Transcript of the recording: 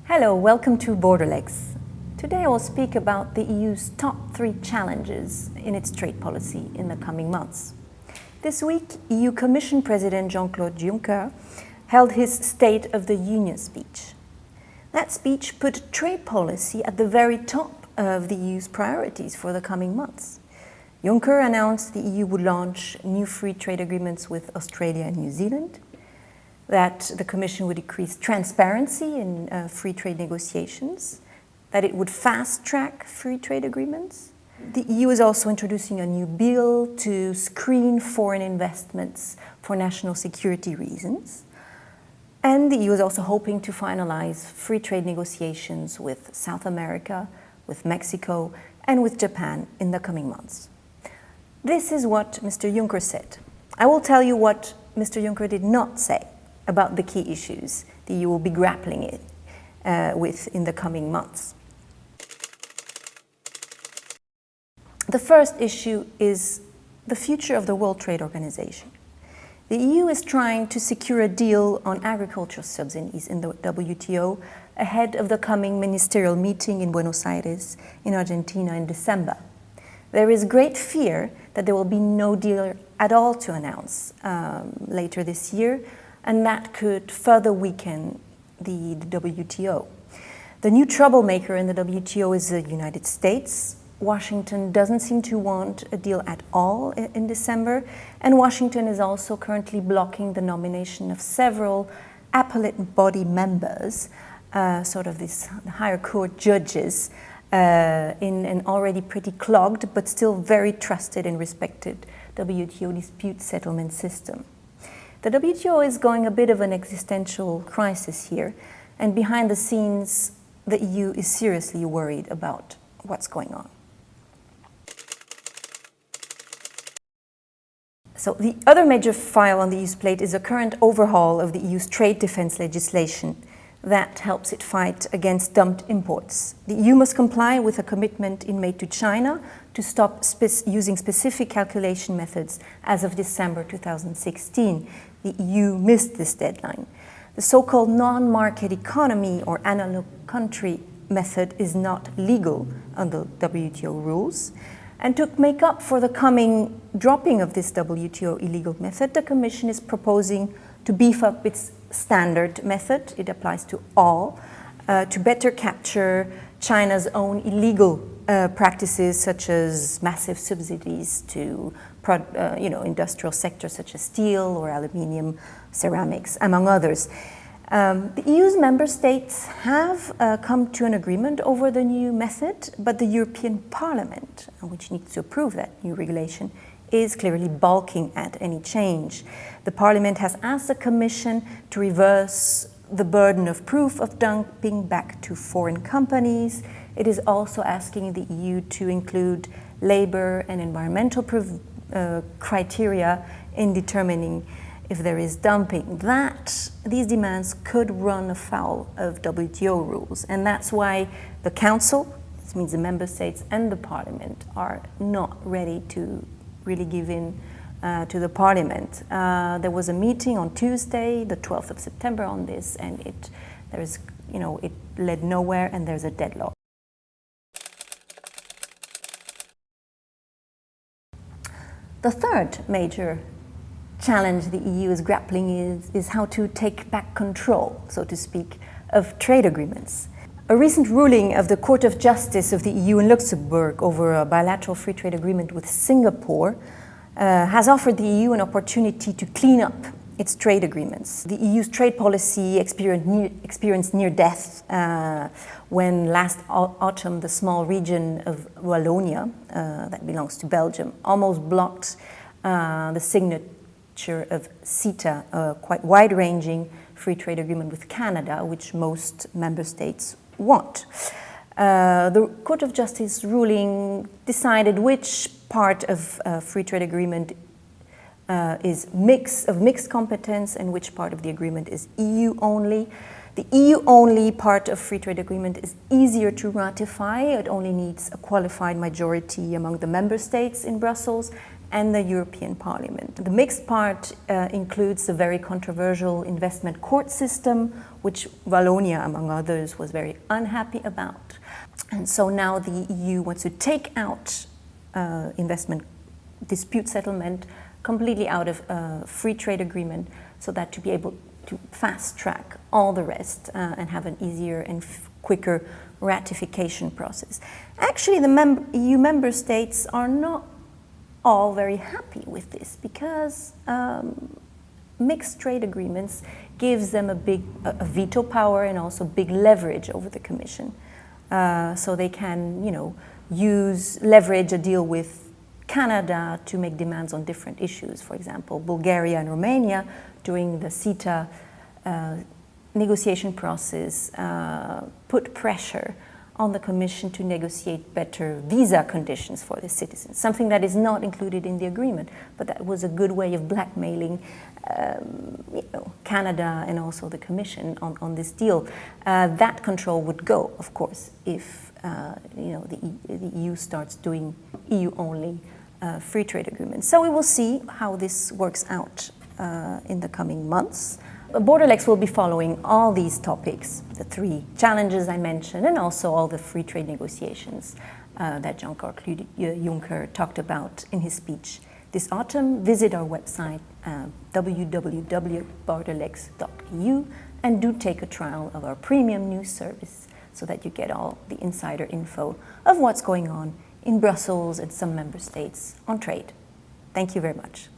Hello, welcome to Borderlegs. Today I will speak about the EU's top 3 challenges in its trade policy in the coming months. This week, EU Commission President Jean-Claude Juncker held his State of the Union speech. That speech put trade policy at the very top of the EU's priorities for the coming months. Juncker announced the EU would launch new free trade agreements with Australia and New Zealand, that the Commission would increase transparency in free trade negotiations, that it would fast-track free trade agreements. The EU is also introducing a new bill to screen foreign investments for national security reasons. And the EU is also hoping to finalize free trade negotiations with South America, with Mexico, and with Japan in the coming months. This is what Mr. Juncker said. I will tell you what Mr. Juncker did not say about the key issues the EU will be grappling with in the coming months. The first issue is the future of the World Trade Organization. The EU is trying to secure a deal on agricultural subsidies in the WTO ahead of the coming ministerial meeting in Buenos Aires in Argentina in December. There is great fear that there will be no deal at all to announce later this year, and that could further weaken the WTO. The new troublemaker in the WTO is the United States. Washington doesn't seem to want a deal at all in December, and Washington is also currently blocking the nomination of several appellate body members, sort of these higher court judges, in an already pretty clogged but still very trusted and respected WTO dispute settlement system. The WTO is going a bit of an existential crisis here, and behind the scenes, the EU is seriously worried about what's going on. So the other major file on the EU's plate is a current overhaul of the EU's trade defense legislation that helps it fight against dumped imports. The EU must comply with a commitment it made to China to stop using specific calculation methods as of December 2016. The EU missed this deadline. The so-called non-market economy or analog country method is not legal under WTO rules. And to make up for the coming dropping of this WTO illegal method, the Commission is proposing to beef up its standard method, it applies to all, to better capture China's own illegal practices such as massive subsidies to industrial sectors such as steel or aluminium, ceramics, among others. The EU's member states have come to an agreement over the new method, but the European Parliament, which needs to approve that new regulation, is clearly balking at any change. The Parliament has asked the Commission to reverse the burden of proof of dumping back to foreign companies. It is also asking the EU to include labor and environmental criteria in determining if there is dumping. These demands could run afoul of WTO rules, and that's why the Council, this means the Member States and the Parliament, are not ready to really give in to the Parliament. There was a meeting on Tuesday, the 12th of September, on this, and it led nowhere, and there's a deadlock. The third major challenge the EU is grappling is how to take back control, so to speak, of trade agreements. A recent ruling of the Court of Justice of the EU in Luxembourg over a bilateral free trade agreement with Singapore has offered the EU an opportunity to clean up its trade agreements. The EU's trade policy experienced near death when last autumn the small region of Wallonia, that belongs to Belgium, almost blocked the signature of CETA, a quite wide-ranging free trade agreement with Canada, which most member states want. The Court of Justice ruling decided which part of free trade agreement is mixed competence and which part of the agreement is EU only. The EU-only part of free trade agreement is easier to ratify. It only needs a qualified majority among the member states in Brussels and the European Parliament. The mixed part includes the very controversial investment court system, which Wallonia, among others, was very unhappy about. And so now the EU wants to take out investment dispute settlement completely out of a free trade agreement, so that to be able to fast track all the rest and have an easier and quicker ratification process. Actually, the EU member states are not all very happy with this, because mixed trade agreements gives them a veto power and also big leverage over the Commission. So they can, leverage a deal with Canada to make demands on different issues. For example, Bulgaria and Romania, during the CETA negotiation process, put pressure on the Commission to negotiate better visa conditions for the citizens, something that is not included in the agreement, but that was a good way of blackmailing Canada and also the Commission on this deal. That control would go, of course, if the EU starts doing EU-only free trade agreements. So we will see how this works out in the coming months. Borderlex will be following all these topics, the 3 challenges I mentioned, and also all the free trade negotiations that Jean-Claude Juncker talked about in his speech this autumn. Visit our website, www.borderlex.eu, and do take a trial of our premium news service so that you get all the insider info of what's going on in Brussels and some member states on trade. Thank you very much.